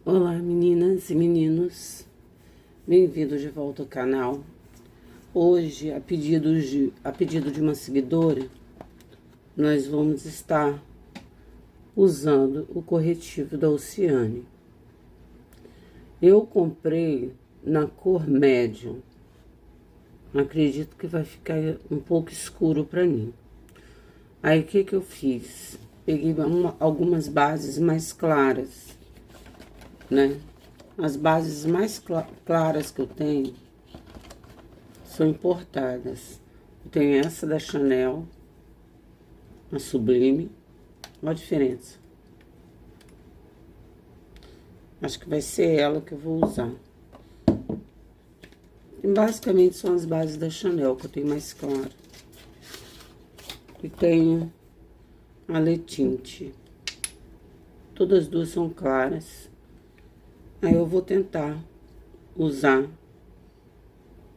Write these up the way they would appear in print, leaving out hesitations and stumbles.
Olá, meninas e meninos, bem-vindos de volta ao canal. Hoje, a pedido de uma seguidora, nós vamos estar usando o corretivo da Oceane. Eu comprei na cor médium. Acredito que vai ficar um pouco escuro para mim. Aí, o que eu fiz? Peguei algumas bases mais claras, né? As bases mais claras que eu tenho são importadas. Eu tenho essa da Chanel, a Sublime. Olha a diferença. Acho que vai ser ela que eu vou usar. E basicamente são as bases da Chanel que eu tenho mais claro. E tenho a Le Tinte. Todas as duas são claras. Aí eu vou tentar usar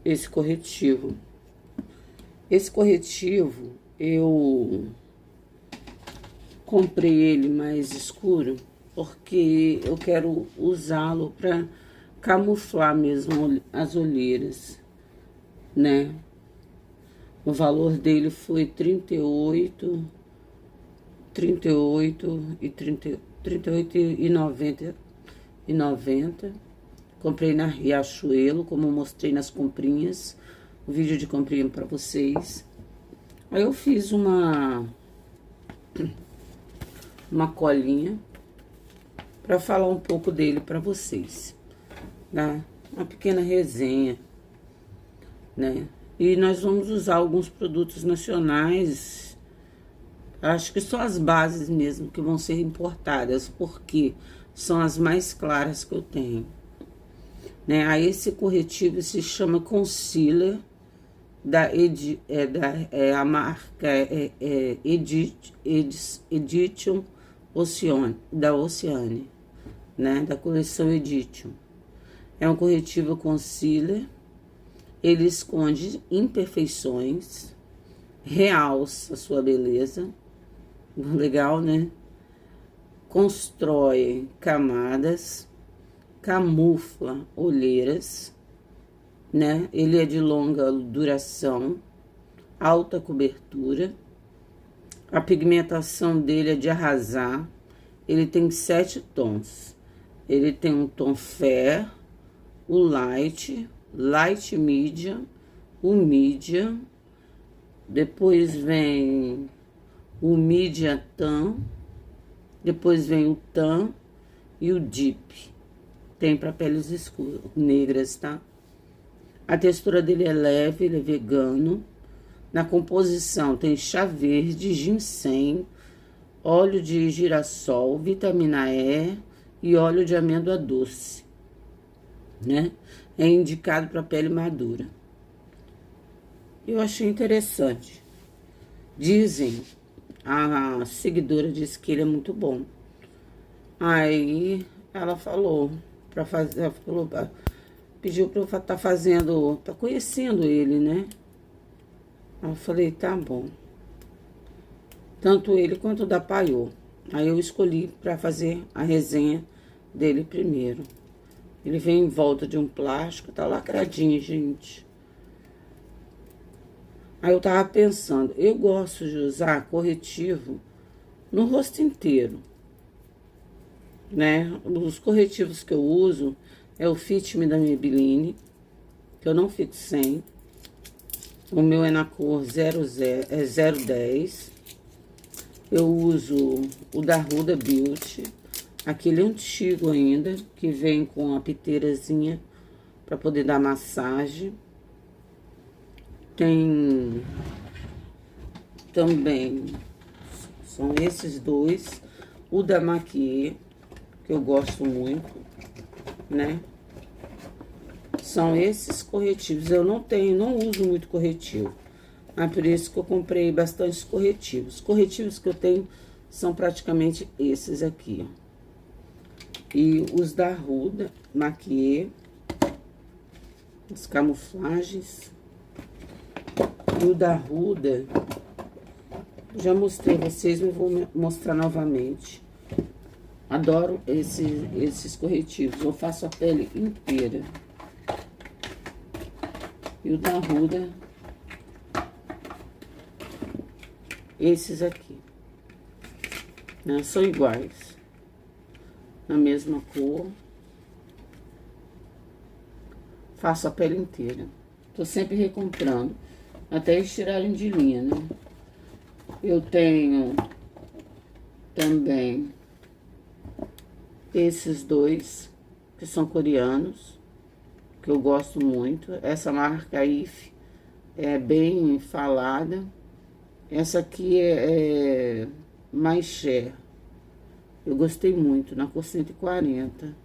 esse corretivo. Esse corretivo, eu comprei ele mais escuro, porque eu quero usá-lo para camuflar mesmo as olheiras, né? O valor dele foi 38 e 90. Comprei na Riachuelo, como eu mostrei nas comprinhas, o vídeo de comprinha para vocês. Aí eu fiz uma colinha para falar um pouco dele para vocês, tá? Uma pequena resenha, né? E nós vamos usar alguns produtos nacionais. Acho que só as bases mesmo que vão ser importadas, porque são as mais claras que eu tenho, né? Aí esse corretivo se chama Concealer a marca Edition da Oceane, né? Da coleção Edition. É um corretivo concealer. Ele esconde imperfeições, realça a sua beleza. Legal, né? Constrói camadas, camufla olheiras, né? Ele é de longa duração, alta cobertura. A pigmentação dele é de arrasar. Ele tem 7 tons. Ele tem um tom fair, o light medium, o medium. Depois vem o medium tan. Depois vem o tan e o deep. Tem para peles escuras, negras, tá? A textura dele é leve, ele é vegano. Na composição tem chá verde, ginseng, óleo de girassol, vitamina E e óleo de amêndoa doce, né? É indicado para pele madura. Eu achei interessante. Dizem, a seguidora disse que ele é muito bom. Aí ela falou para fazer, pediu para eu estar fazendo, tá conhecendo ele, né? Aí eu falei, tá bom. Tanto ele quanto o da Paiô. Aí eu escolhi para fazer a resenha dele primeiro. Ele vem em volta de um plástico, tá lacradinho, gente. Aí eu tava pensando, eu gosto de usar corretivo no rosto inteiro, né? Os corretivos que eu uso é o Fit Me da Maybelline, que eu não fico sem. O meu é na cor 010. Eu uso o da Huda Beauty, aquele antigo ainda, que vem com a piteirazinha para poder dar massagem. Tem também, são esses dois, o da Maquier, que eu gosto muito, né? São esses corretivos. Eu não uso muito corretivo. É por isso que eu comprei bastante corretivos. Os corretivos que eu tenho são praticamente esses aqui, ó. E os da Huda Maquier, as camuflagens. E o da Huda, já mostrei a vocês, mas vou mostrar novamente. Adoro esses corretivos. Eu faço a pele inteira. E o da Ruda, esses aqui, né? São iguais. Na mesma cor. Faço a pele inteira. Tô sempre recomprando. Até eles tirarem de linha, né? Eu tenho também esses dois, que são coreanos, que eu gosto muito. Essa marca IF é bem falada. Essa aqui é mais share. Eu gostei muito, na cor 140.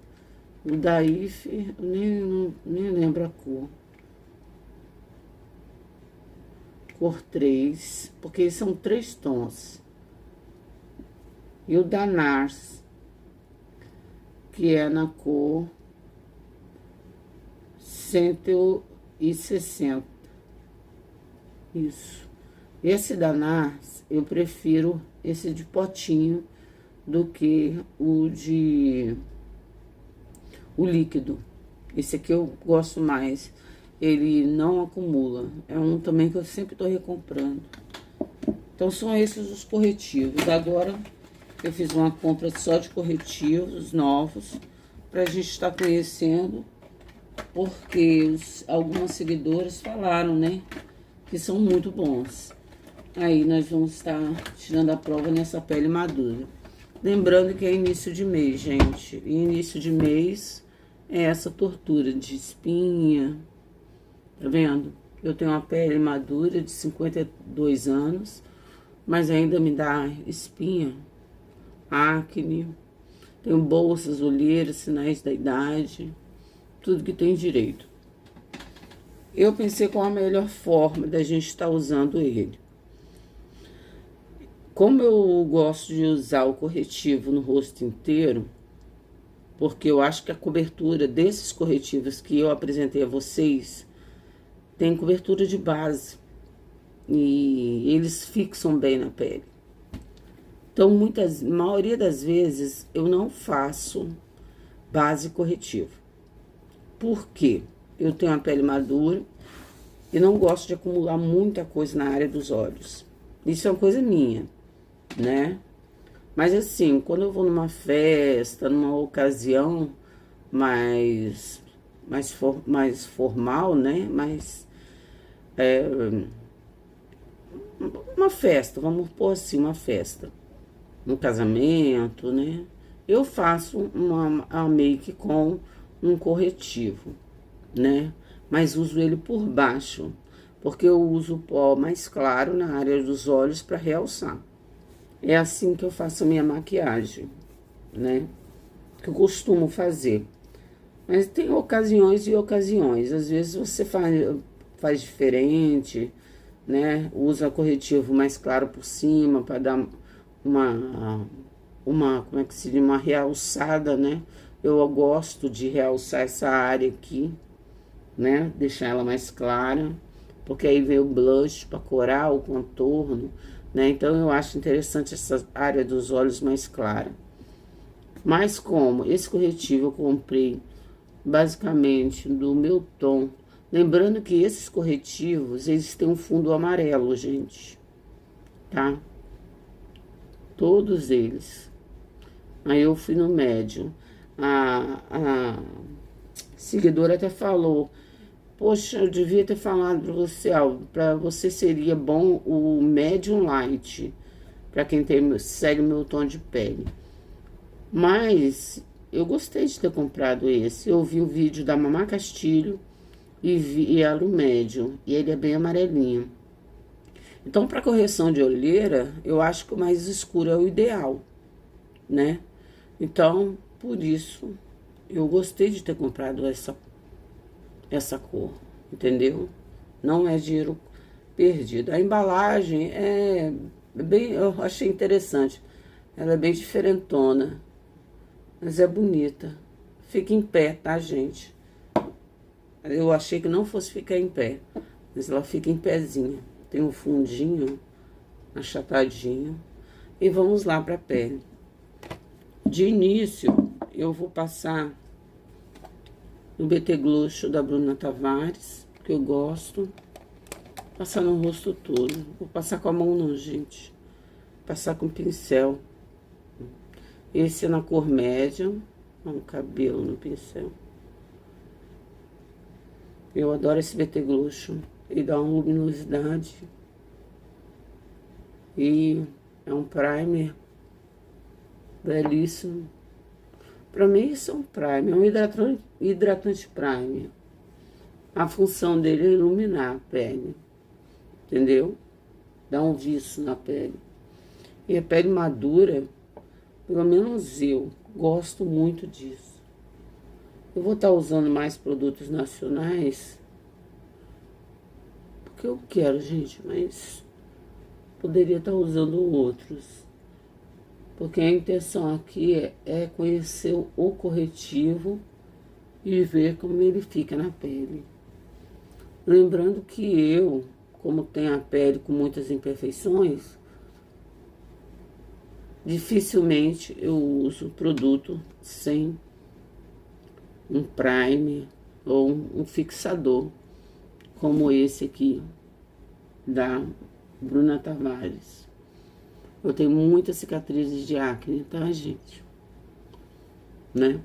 O da IF, eu nem lembro a cor. Cor 3, porque são 3 tons. E o da NARS, que é na cor 160. Isso. Esse da NARS, eu prefiro esse de potinho do que o líquido. Esse aqui eu gosto mais. Ele não acumula. É um também que eu sempre tô recomprando. Então, são esses os corretivos. Agora, eu fiz uma compra só de corretivos novos, pra gente estar conhecendo, porque algumas seguidoras falaram, né, que são muito bons. Aí, nós vamos estar tirando a prova nessa pele madura. Lembrando que é início de mês, gente. E início de mês é essa tortura de espinha. Tá vendo? Eu tenho uma pele madura de 52 anos, mas ainda me dá espinha, acne, tenho bolsas, olheiras, sinais da idade, tudo que tem direito. Eu pensei qual a melhor forma da gente estar usando ele. Como eu gosto de usar o corretivo no rosto inteiro, porque eu acho que a cobertura desses corretivos que eu apresentei a vocês tem cobertura de base e eles fixam bem na pele. Então, maioria das vezes, eu não faço base corretivo. Por quê? Eu tenho a pele madura e não gosto de acumular muita coisa na área dos olhos. Isso é uma coisa minha, né? Mas assim, quando eu vou numa festa, numa ocasião mais formal, né? Uma festa, vamos pôr assim, uma festa. Um casamento, né? Eu faço a make com um corretivo, né? Mas uso ele por baixo, porque eu uso o pó mais claro na área dos olhos para realçar. É assim que eu faço a minha maquiagem, né? Que eu costumo fazer. Mas tem ocasiões e ocasiões. Às vezes você faz diferente, né? Usa corretivo mais claro por cima para dar como é que se diz? Uma realçada, né? Eu gosto de realçar essa área aqui, né? Deixar ela mais clara, porque aí vem o blush para corar o contorno, né? Então, eu acho interessante essa área dos olhos mais clara. Mas como esse corretivo eu comprei basicamente do meu tom. Lembrando que esses corretivos, eles têm um fundo amarelo, gente, tá? Todos eles. Aí eu fui no médio. A seguidora até falou: poxa, eu devia ter falado pra você, pra você seria bom o Medium Light, pra quem segue meu tom de pele. Mas eu gostei de ter comprado esse. Eu vi o vídeo da Mamá Castilho e ela o Medium, e ele é bem amarelinho. Então, para correção de olheira, eu acho que o mais escuro é o ideal, né? Então, por isso, eu gostei de ter comprado essa cor, entendeu? Não é dinheiro perdido. A embalagem é bem, eu achei interessante. Ela é bem diferentona, mas é bonita. Fica em pé, tá, gente? Eu achei que não fosse ficar em pé, mas ela fica em pezinha. Tem um fundinho achatadinho. E vamos lá pra pele. De início, eu vou passar no BT Gloss da Bruna Tavares, que eu gosto. Passar no rosto todo. Vou passar com a mão não, gente. Passar com pincel. Esse é na cor média. Um cabelo no pincel. Eu adoro esse BT Gloss. Ele dá uma luminosidade. E é um primer belíssimo. Pra mim isso é um primer, é um hidratante primer. A função dele é iluminar a pele, entendeu? Dá um viço na pele. E a pele madura, pelo menos eu, gosto muito disso. Eu vou estar usando mais produtos nacionais, porque eu quero, gente, mas poderia estar usando outros. Porque a intenção aqui é conhecer o corretivo e ver como ele fica na pele. Lembrando que eu, como tenho a pele com muitas imperfeições, dificilmente eu uso produto sem um primer ou um fixador, como esse aqui, da Bruna Tavares. Eu tenho muitas cicatrizes de acne, tá, gente? Né?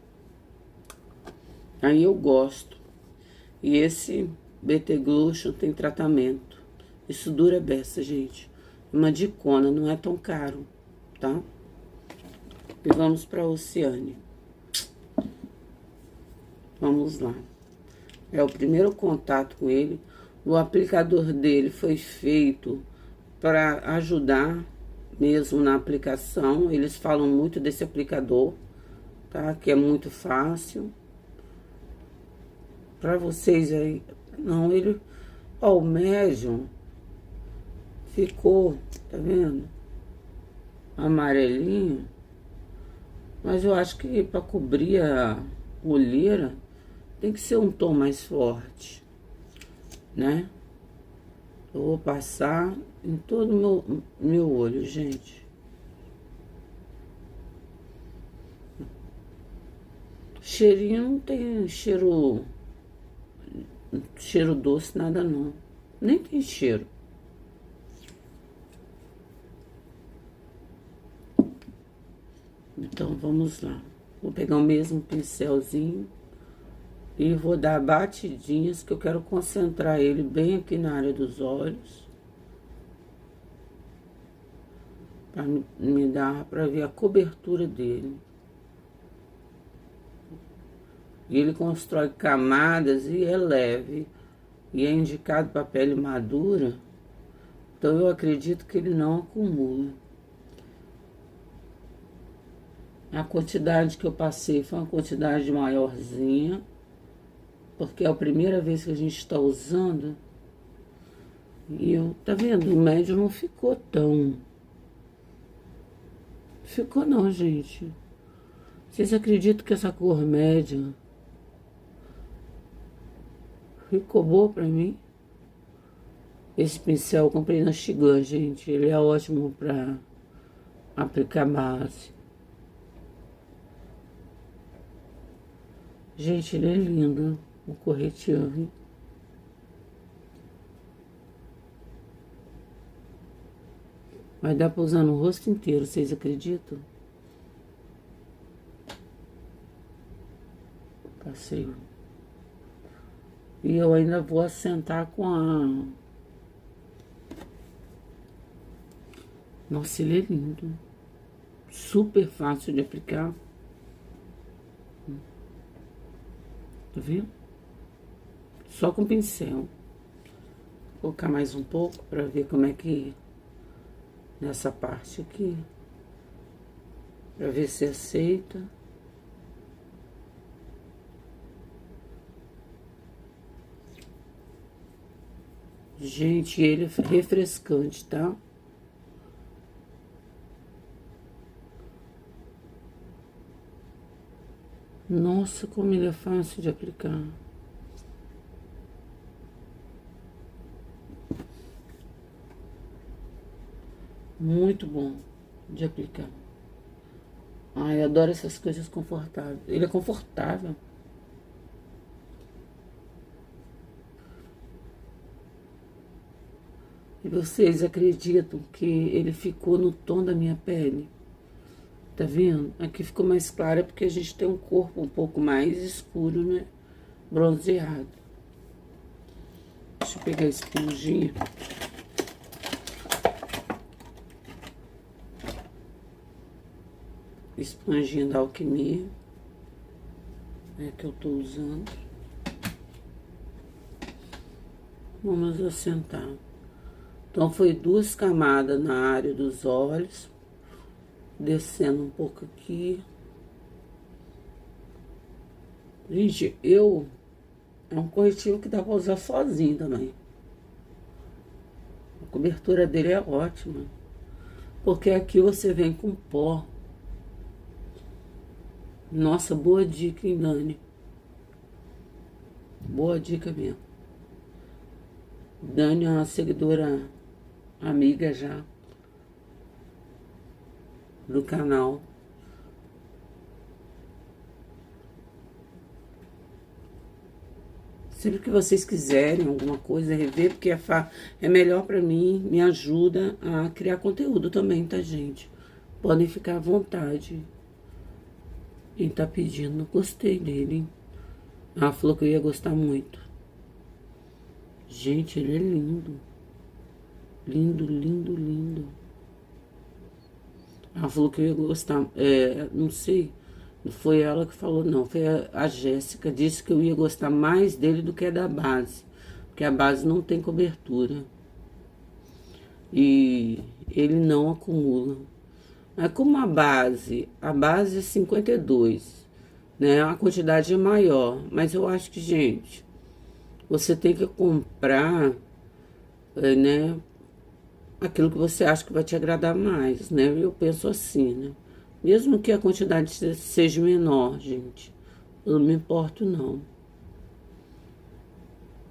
Aí eu gosto. E esse BT Gloss tem tratamento. Isso dura beça, gente. Uma dicona, não é tão caro, tá? E vamos pra Oceane. Vamos lá. É o primeiro contato com ele. O aplicador dele foi feito para ajudar mesmo na aplicação. Eles falam muito desse aplicador, tá? Que é muito fácil. Pra vocês aí. Não, ele... Ó, o médium ficou, tá vendo? Amarelinho. Mas eu acho que pra cobrir a olheira tem que ser um tom mais forte, né? Eu vou passar em todo o meu olho, gente. Cheirinho não tem cheiro doce, nada não. Nem tem cheiro. Então, vamos lá. Vou pegar o mesmo pincelzinho e vou dar batidinhas, que eu quero concentrar ele bem aqui na área dos olhos. Pra me dar, pra ver a cobertura dele. E ele constrói camadas e é leve. E é indicado para pele madura. Então eu acredito que ele não acumula. A quantidade que eu passei foi uma quantidade maiorzinha. Porque é a primeira vez que a gente está usando. E eu, tá vendo? O médio não ficou tão... Ficou não, gente. Vocês acreditam que essa cor média ficou boa pra mim? Esse pincel eu comprei na Xiglan, gente. Ele é ótimo pra aplicar base. Gente, ele é lindo. O corretivo, hein? Vai dar pra usar no rosto inteiro, vocês acreditam? Passei. E eu ainda vou assentar com a... Nossa, ele é lindo. Super fácil de aplicar. Tá vendo? Só com pincel. Vou colocar mais um pouco pra ver como é que... Nessa parte aqui. Pra ver se aceita. Gente, ele é refrescante, tá? Nossa, como ele é fácil de aplicar. Muito bom de aplicar. Ai, eu adoro essas coisas confortáveis. Ele é confortável. E vocês acreditam que ele ficou no tom da minha pele? Tá vendo? Aqui ficou mais clara porque a gente tem um corpo um pouco mais escuro, né? Bronzeado. Deixa eu pegar a esponjinha. Esponjinha da Alquimia. É que eu tô usando. Vamos assentar. Então, foi 2 camadas na área dos olhos. Descendo um pouco aqui. Gente, é um corretivo que dá pra usar sozinho também. A cobertura dele é ótima. Porque aqui você vem com pó. Nossa, boa dica, hein, Dani? Boa dica mesmo. Dani é uma seguidora amiga já do canal. Sempre que vocês quiserem alguma coisa, rever, porque é melhor pra mim, me ajuda a criar conteúdo também, tá, gente? Podem ficar à vontade em tá pedindo. Gostei dele, hein? Ela falou que eu ia gostar muito. Gente, ele é lindo. Lindo, lindo, lindo. Ela falou que eu ia gostar. Não sei, não foi ela que falou, não. Foi a Jéssica. Disse que eu ia gostar mais dele do que da base. Porque a base não tem cobertura. E ele não acumula. Mas como a base é 52, né? A quantidade é maior. Mas eu acho que, gente, você tem que comprar, né? Aquilo que você acha que vai te agradar mais, né? Eu penso assim, né? Mesmo que a quantidade seja menor, gente, eu não me importo, não.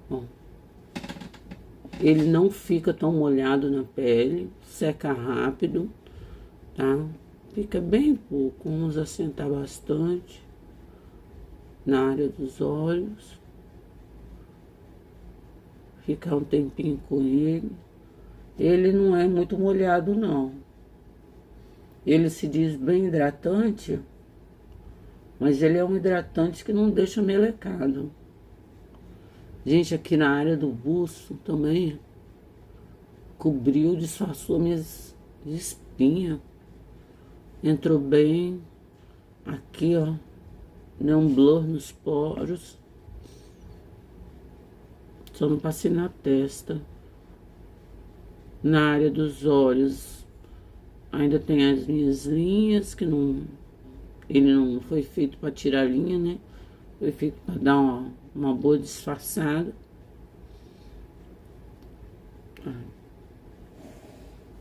Bom, ele não fica tão molhado na pele, seca rápido, tá? Fica bem pouco, vamos assentar bastante na área dos olhos. Ficar um tempinho com ele. Ele não é muito molhado, não. Ele se diz bem hidratante, mas ele é um hidratante que não deixa melecado. Gente, aqui na área do busto também cobriu, disfarçou minhas espinhas. Entrou bem. Aqui, ó, deu um blur nos poros. Só não passei na testa. Na área dos olhos, ainda tem as minhas linhas, que não... Ele não foi feito para tirar linha, né? Foi feito para dar uma boa disfarçada.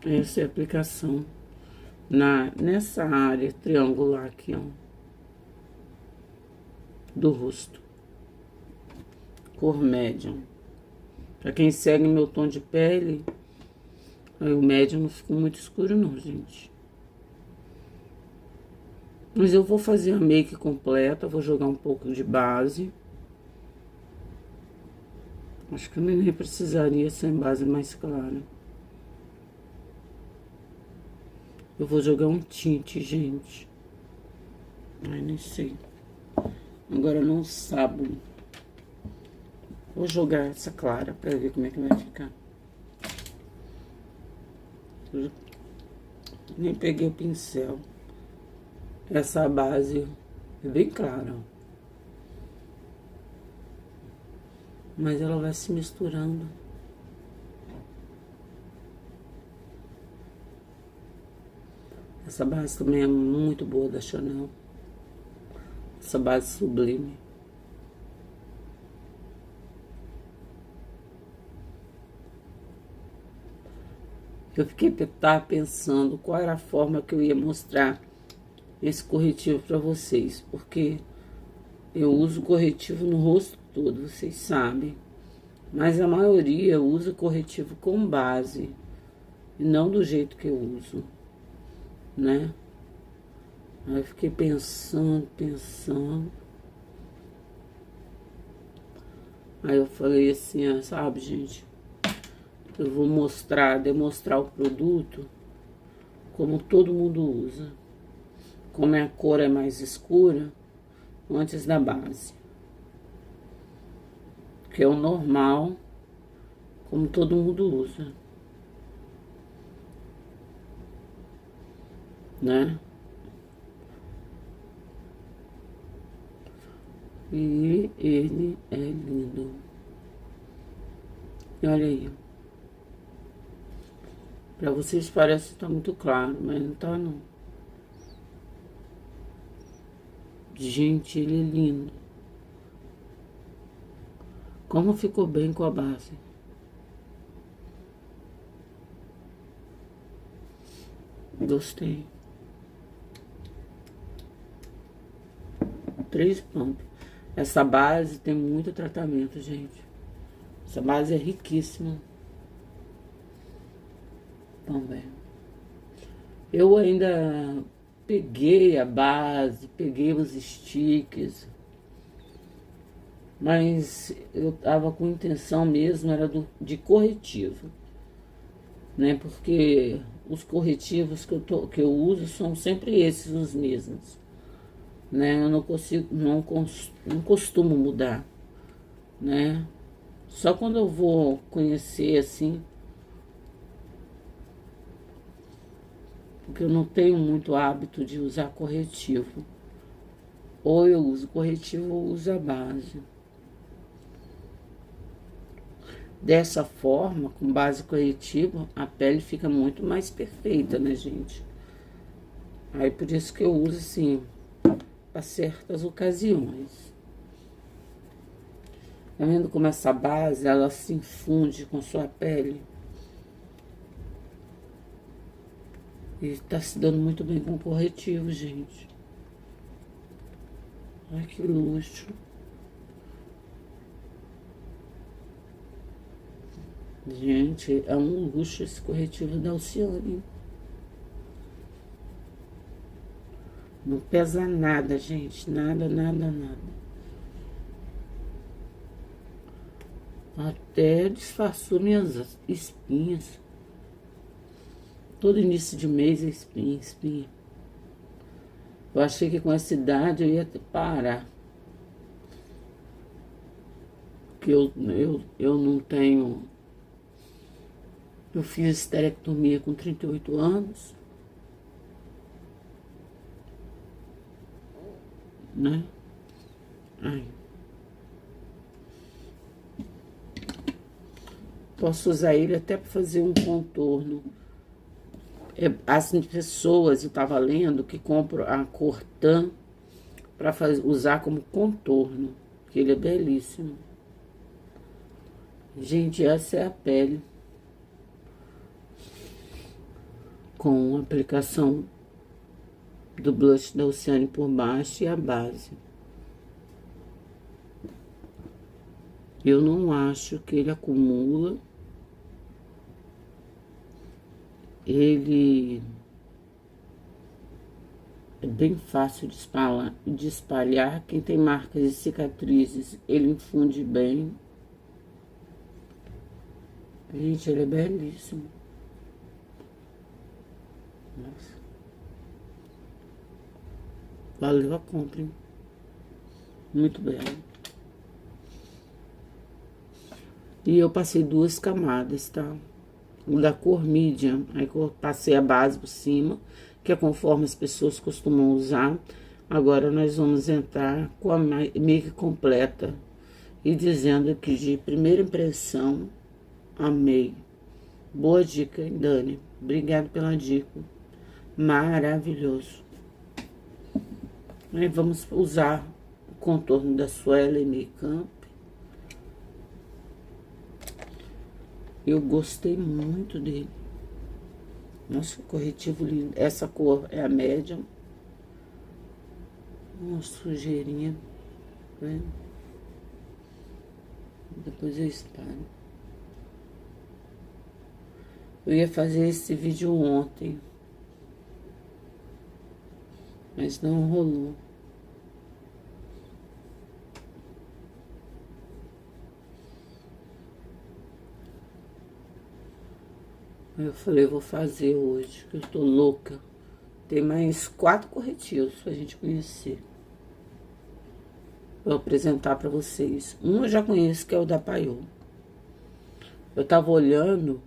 Essa é a aplicação. Nessa área triangular aqui, ó. Do rosto. Cor médium. Pra quem segue meu tom de pele... Aí o médio não ficou muito escuro não, gente. Mas eu vou fazer a make completa, vou jogar um pouco de base. Acho que eu nem precisaria sem base mais clara. Eu vou jogar um tinte, gente. Ai, nem sei. Agora não sabe. Vou jogar essa clara pra ver como é que vai ficar. Nem peguei o pincel. Essa base é bem clara, ó. Mas ela vai se misturando. Essa base também é muito boa da Chanel. Essa base sublime. Eu fiquei pensando qual era a forma que eu ia mostrar esse corretivo para vocês, porque eu uso corretivo no rosto todo, vocês sabem, mas a maioria usa corretivo com base, e não do jeito que eu uso, né? Aí eu fiquei pensando. Aí eu falei assim, sabe, gente? Eu vou demonstrar o produto como todo mundo usa. Como a cor é mais escura, antes da base. Que é o normal, como todo mundo usa. Né? E ele é lindo. E olha aí. Pra vocês parece que tá muito claro, mas não tá não. Gente, ele é lindo. Como ficou bem com a base. Gostei. 3 pontos. Essa base tem muito tratamento, gente. Essa base é riquíssima. Também. Eu ainda peguei a base, peguei os stickers. Mas eu tava com intenção mesmo, era de corretivo. Né? Porque os corretivos que eu uso são sempre esses os mesmos. Né? Eu não costumo mudar, né? Só quando eu vou conhecer assim, porque eu não tenho muito hábito de usar corretivo. Ou eu uso corretivo ou uso a base. Dessa forma, com base corretiva, a pele fica muito mais perfeita, né, gente? Aí por isso que eu uso assim, para certas ocasiões. Tá vendo como essa base, ela se infunde com sua pele? E tá se dando muito bem com corretivo, gente. Ai, que luxo. Gente, é um luxo esse corretivo da Alcione. Não pesa nada, gente. Nada. Até disfarçou minhas espinhas. Todo início de mês é espinha. Eu achei que com essa idade eu ia parar. Porque eu não tenho... Eu fiz esterectomia com 38 anos. Né? Ai. Posso usar ele até para fazer um contorno. As pessoas, eu estava lendo, que compram a Cortan para usar como contorno. Que ele é belíssimo. Gente, essa é a pele. Com a aplicação do blush da Oceane por baixo e a base. Eu não acho que ele acumula. Ele é bem fácil de espalhar. Quem tem marcas e cicatrizes, ele infunde bem. Gente, ele é belíssimo. Nossa. Valeu a compra, hein? Muito belo. E eu passei 2 camadas, tá? O da cor medium, aí eu passei a base por cima, que é conforme as pessoas costumam usar. Agora nós vamos entrar com a make completa. E dizendo que de primeira impressão, amei. Boa dica, hein, Dani? Obrigada pela dica. Maravilhoso. Aí vamos usar o contorno da Suela Makeup. Eu gostei muito dele. Nossa, corretivo lindo. Essa cor é a médium. Uma sujeirinha. Tá vendo? Depois eu espalho. Eu ia fazer esse vídeo ontem. mas não rolou. Aí eu falei, vou fazer hoje, que eu tô louca. Tem mais 4 corretivos pra gente conhecer. Vou apresentar pra vocês. Um eu já conheço, que é o da Paiô. Eu tava olhando.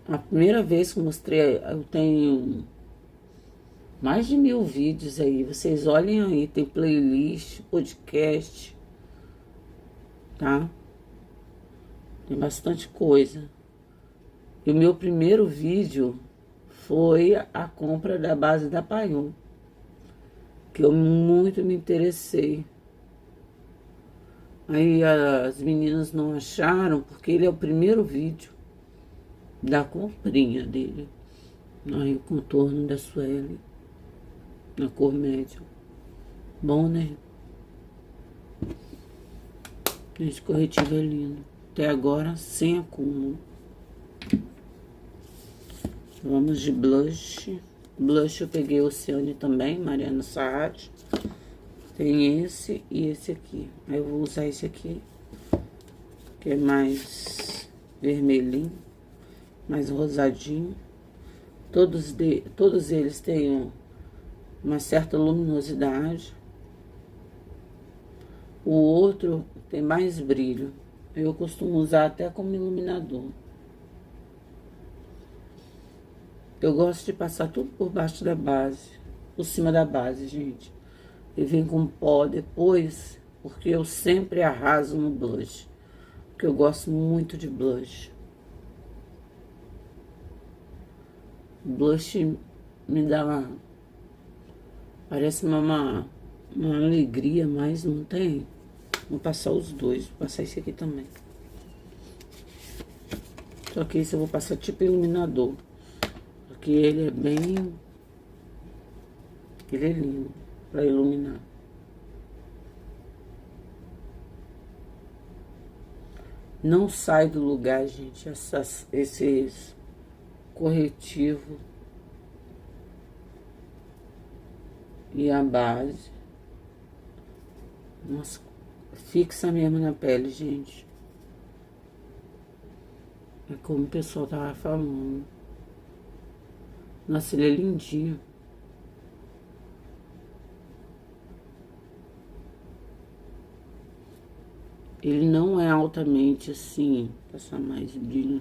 A primeira vez que eu mostrei, eu tenho mais de 1000 vídeos aí. Vocês olhem aí, tem playlist, podcast, tá? Tem bastante coisa. E o meu primeiro vídeo foi a compra da base da Paiô, que eu muito me interessei. Aí as meninas não acharam, porque ele é o primeiro vídeo da comprinha dele. Aí o contorno da Sueli, na cor média. Bom, né? Esse corretivo é lindo. Até agora, sem acúmulo. Vamos de blush. Blush eu peguei Oceane também, Mariana Saad. Tem esse e esse aqui. Aí eu vou usar esse aqui, que é mais vermelhinho, mais rosadinho. Todos eles têm uma certa luminosidade. O outro tem mais brilho. Eu costumo usar até como iluminador. Eu gosto de passar tudo por baixo da base, por cima da base, gente. E vem com pó depois, porque eu sempre arraso no blush. Porque eu gosto muito de blush. Blush me dá parece uma alegria, mas não tem. Vou passar os dois, vou passar esse aqui também. Só que esse eu vou passar tipo iluminador. Porque ele é bem... Ele é lindo pra iluminar. Não sai do lugar, gente, esses corretivos e a base. Nossa, fixa mesmo na pele, gente. É como o pessoal tava falando. Nossa, ele é lindinho. Ele não é altamente assim, passar mais brilho.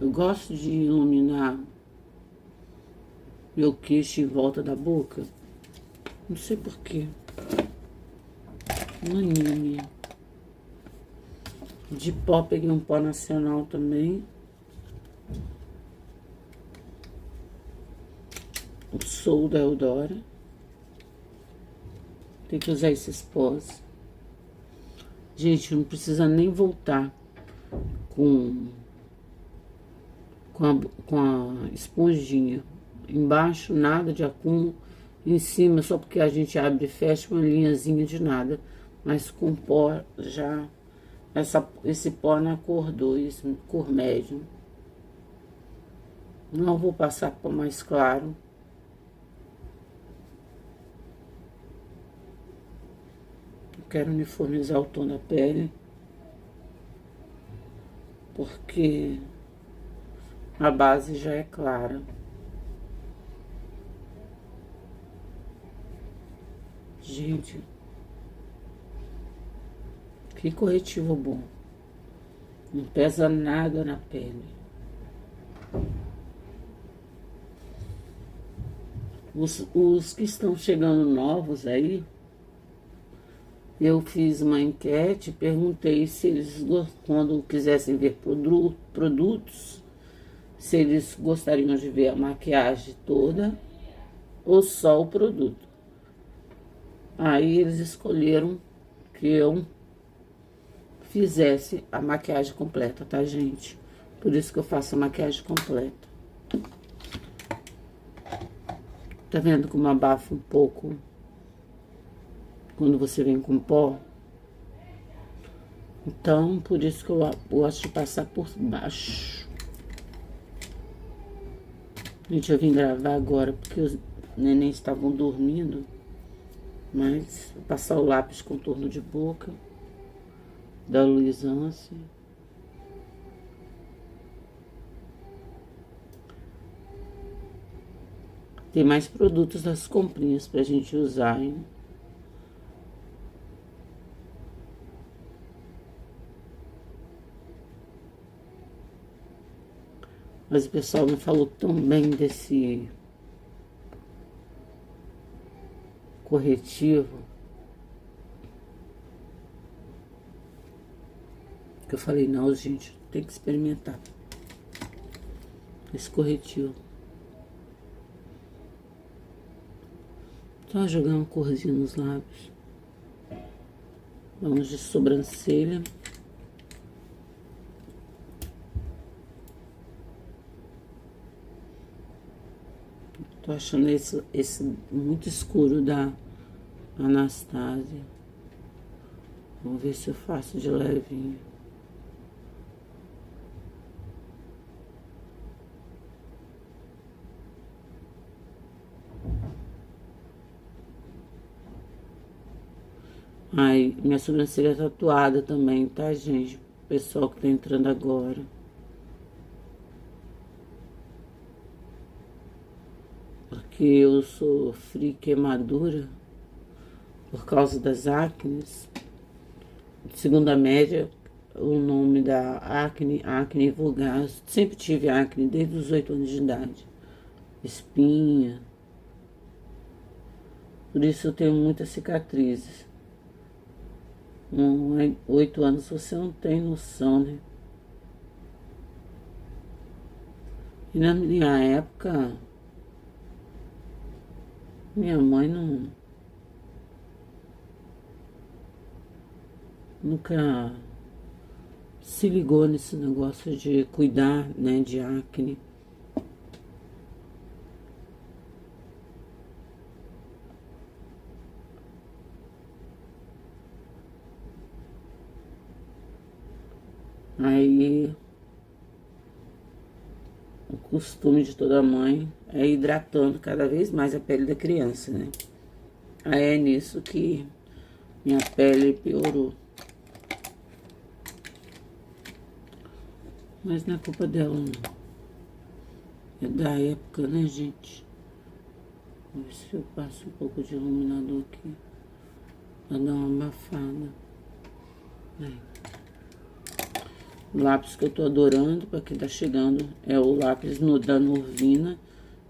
Eu gosto de iluminar meu queixo em volta da boca. Não sei porquê. Mania minha. De pó, peguei um pó nacional também. O Sol da Eudora. Tem que usar esses pós. Gente, não precisa nem voltar com a esponjinha. Embaixo, nada de acúmulo. Em cima, só porque a gente abre e fecha uma linhazinha de nada. Mas com pó já... esse pó na cor 2, cor médium. Não vou passar pó mais claro. Quero uniformizar o tom da pele, porque a base já é clara. Gente, que corretivo bom. Não pesa nada na pele. Os que estão chegando novos aí, eu fiz uma enquete, perguntei se eles, quando quisessem ver produtos, se eles gostariam de ver a maquiagem toda ou só o produto. Aí eles escolheram que eu fizesse a maquiagem completa, tá, gente? Por isso que eu faço a maquiagem completa. Tá vendo como abafa um pouco quando você vem com pó? Então, por isso que eu gosto de passar por baixo. Gente, eu vim gravar agora porque os neném estavam dormindo, mas vou passar o lápis contorno de boca da Luisance. Tem mais produtos das comprinhas pra gente usar, hein? Mas o pessoal me falou tão bem desse corretivo que eu falei, não, gente, tem que experimentar esse corretivo. Só jogar uma corzinha nos lábios. Vamos de sobrancelha. Tô achando esse muito escuro da Anastasia. Vamos ver se eu faço de levinho. Ai, minha sobrancelha é tatuada também, tá, gente? Pessoal que tá entrando agora. Porque eu sofri queimadura por causa das acnes. Segundo a média, o nome da acne vulgar. Eu sempre tive acne desde os 8 anos de idade. Espinha. Por isso eu tenho muitas cicatrizes. 8 anos você não tem noção, né? E na minha época, minha mãe nunca se ligou nesse negócio de cuidar, né, de acne. Aí, o costume de toda mãe é hidratando cada vez mais a pele da criança, né? Aí é nisso que minha pele piorou. Mas não é culpa dela, não. É da época, né, gente? Vou ver se eu passo um pouco de iluminador aqui. Pra dar uma abafada. Aí. O lápis que eu tô adorando, pra quem tá chegando, é o lápis da Norvina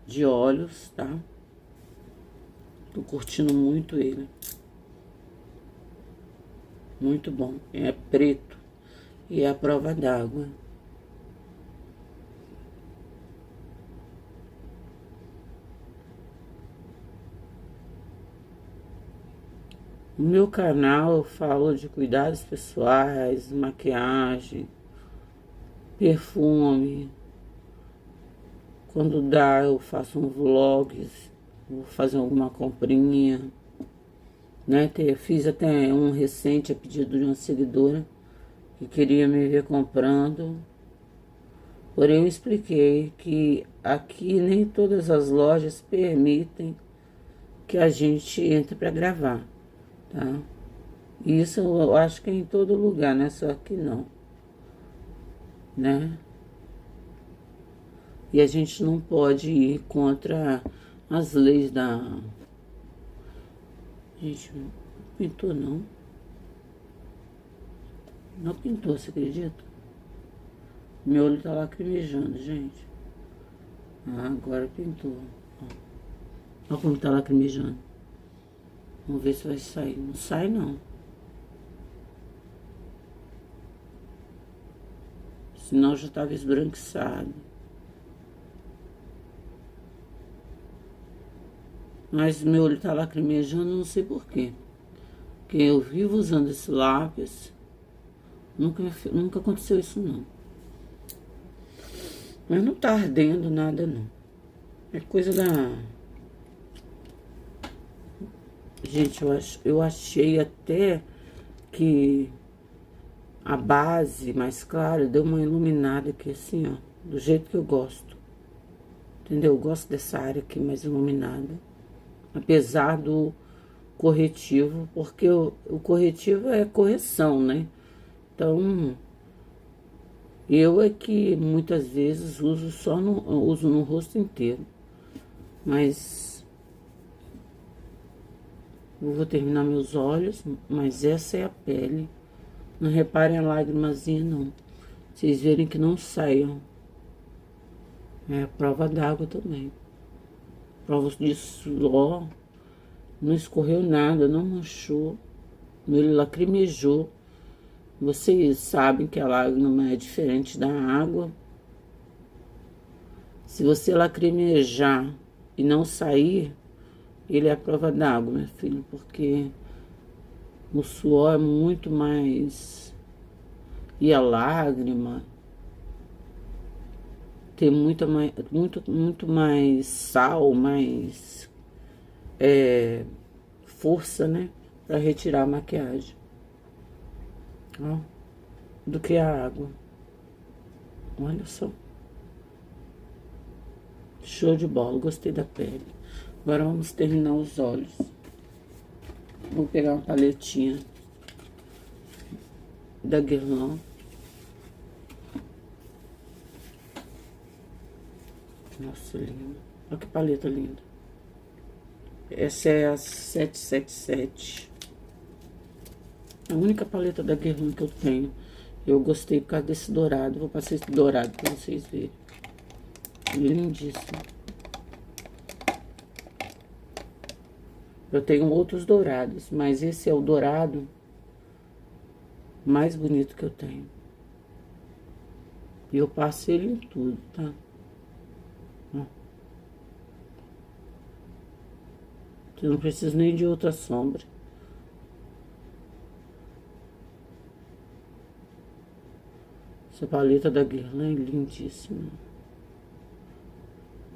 de olhos, tá? Tô curtindo muito ele. Muito bom. É preto e é a prova d'água. No meu canal eu falo de cuidados pessoais, maquiagem, perfume. Quando dá, eu faço um vlogs, vou fazer alguma comprinha, né? Fiz até um recente a pedido de uma seguidora que queria me ver comprando. Porém, eu expliquei que aqui nem todas as lojas permitem que a gente entre para gravar, tá? Isso eu acho que é em todo lugar, não é só aqui não, né? E a gente não pode ir contra as leis da... Gente, não pintou não. Não pintou, você acredita? Meu olho tá lacrimejando, gente. Ah, agora pintou. Olha como tá lacrimejando. Vamos ver se vai sair. Não sai, não. Senão já tava esbranquiçado. Mas meu olho tá lacrimejando, não sei porquê. Porque eu vivo usando esse lápis. Nunca aconteceu isso, não. Mas não tá ardendo nada, não. É coisa da... Gente, eu achei até que a base mais clara deu uma iluminada aqui, assim, ó. Do jeito que eu gosto. Entendeu? Eu gosto dessa área aqui mais iluminada. Apesar do corretivo, porque o corretivo é correção, né? Então, eu é que muitas vezes uso no rosto inteiro. Mas eu vou terminar meus olhos, mas essa é a pele. Não reparem a lágrimazinha, não. Vocês verem que não saiam. É a prova d'água também. Prova de suor. Não escorreu nada, não manchou. Ele lacrimejou. Vocês sabem que a lágrima é diferente da água. Se você lacrimejar e não sair, ele é a prova d'água, meu filho, porque o suor é muito mais... E a lágrima tem muito mais sal, mais força, né? Pra retirar a maquiagem. Ó, do que a água. Olha só. Show de bola, gostei da pele. Agora vamos terminar os olhos. Vou pegar uma paletinha da Guerlain. Nossa, linda. Olha que paleta linda. Essa é a 777. A única paleta da Guerlain que eu tenho. Eu gostei por causa desse dourado. Vou passar esse dourado pra vocês verem. Lindíssimo. Eu tenho outros dourados, mas esse é o dourado mais bonito que eu tenho. E eu passo ele em tudo, tá? Ó. Eu não preciso nem de outra sombra. Essa paleta da Guerlain é lindíssima.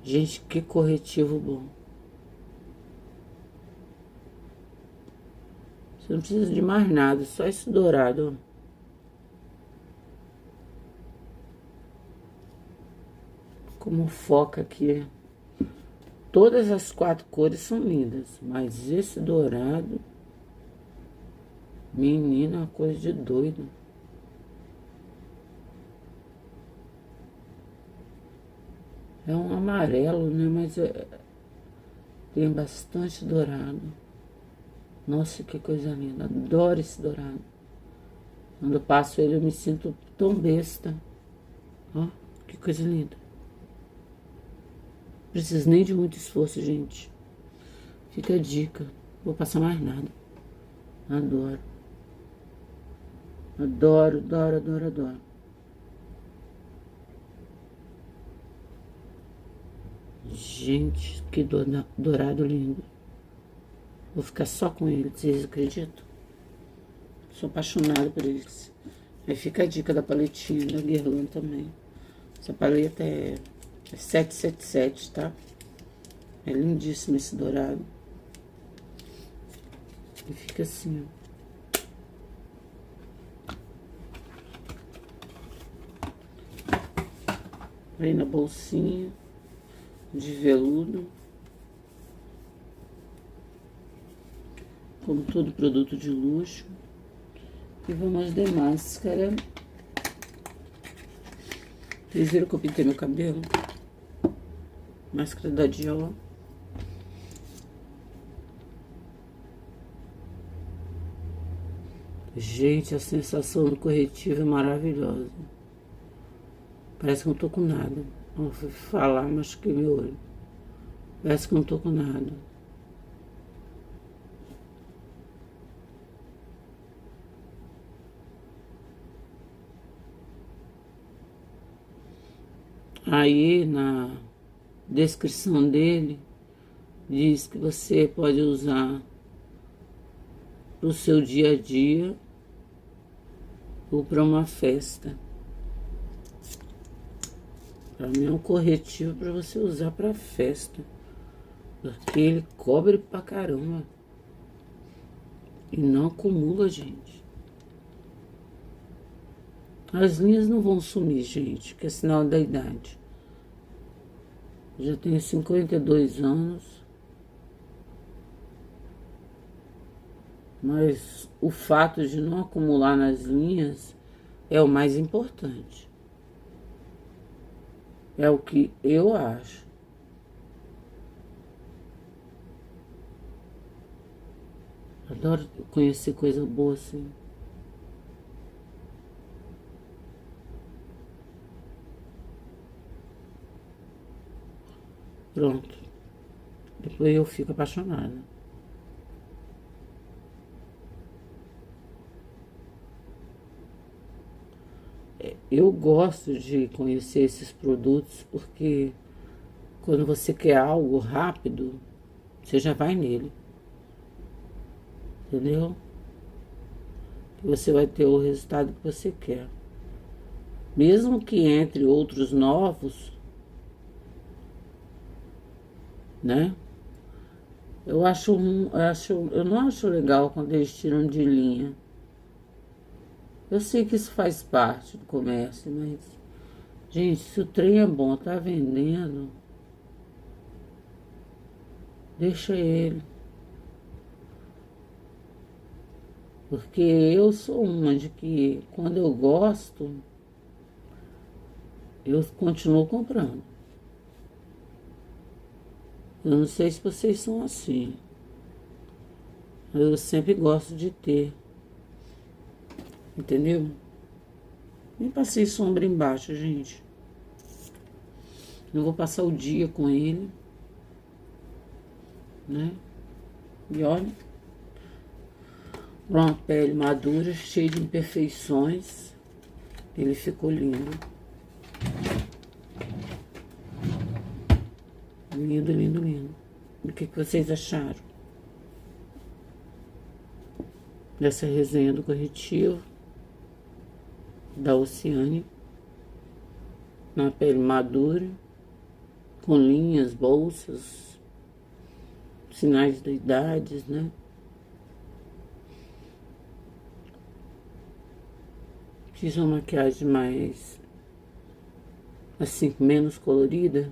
Gente, que corretivo bom. Você não precisa de mais nada, só esse dourado. Como foca aqui. Todas as 4 cores são lindas, mas esse dourado, menina, é uma coisa de doido. É um amarelo, né? Mas tem bastante dourado. Nossa, que coisa linda. Adoro esse dourado. Quando eu passo ele, eu me sinto tão besta. Ó, que coisa linda. Não preciso nem de muito esforço, gente. Fica a dica. Vou passar mais nada. Adoro. Adoro, adoro, adoro, adoro. Gente, que dourado lindo. Vou ficar só com ele, vocês acreditam? Sou apaixonada por eles. Aí fica a dica da paletinha da Guerlain também. Essa paleta é 777, tá? É lindíssimo esse dourado. E fica assim, ó. Vem na bolsinha de veludo. Como todo produto de luxo. E vamos de máscara. Vocês viram que eu pintei meu cabelo? Máscara da Dior. Gente, a sensação do corretivo é maravilhosa. Parece que não tô com nada. Eu fui falar, machuquei meu olho. Parece que não tô com nada. Aí, na descrição dele, diz que você pode usar para o seu dia a dia ou para uma festa. Para mim é um corretivo para você usar para festa, porque ele cobre pra caramba e não acumula, gente. As linhas não vão sumir, gente, que é sinal da idade. Já tenho 52 anos. Mas o fato de não acumular nas linhas é o mais importante. É o que eu acho. Adoro conhecer coisa boa assim. Pronto. Depois eu fico apaixonada. Eu gosto de conhecer esses produtos porque quando você quer algo rápido, você já vai nele. Entendeu? E você vai ter o resultado que você quer. Mesmo que entre outros novos, né? Eu não acho legal quando eles tiram de linha. Eu sei que isso faz parte do comércio, mas, gente, se o trem é bom, tá vendendo, deixa ele. Porque eu sou uma de que quando eu gosto, eu continuo comprando. Eu não sei se vocês são assim. Eu sempre gosto de ter. Entendeu? Nem passei sombra embaixo, gente. Não vou passar o dia com ele. Né? E olha. Uma pele madura, cheia de imperfeições. Ele ficou lindo. Lindo, lindo, lindo. O que vocês acharam dessa resenha do corretivo da Oceane? Na pele madura, com linhas, bolsas, sinais da idade, né? Fiz uma maquiagem mais, assim, menos colorida,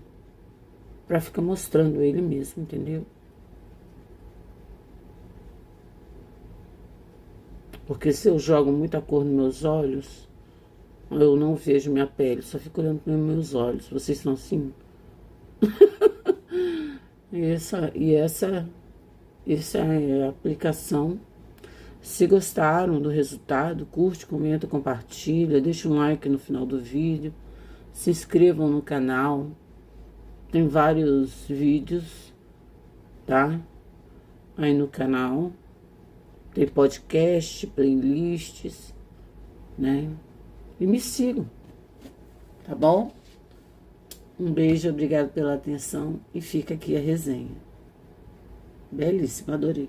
pra ficar mostrando ele mesmo, entendeu? Porque se eu jogo muita cor nos meus olhos, eu não vejo minha pele, só fico olhando para meus olhos. Vocês são assim? Essa é a aplicação. Se gostaram do resultado, curte, comenta, compartilha, deixa um like no final do vídeo, se inscrevam no canal, tem vários vídeos, tá? Aí no canal, tem podcast, playlists, né? E me sigam, tá bom? Um beijo, obrigado pela atenção e fica aqui a resenha. Belíssima, adorei.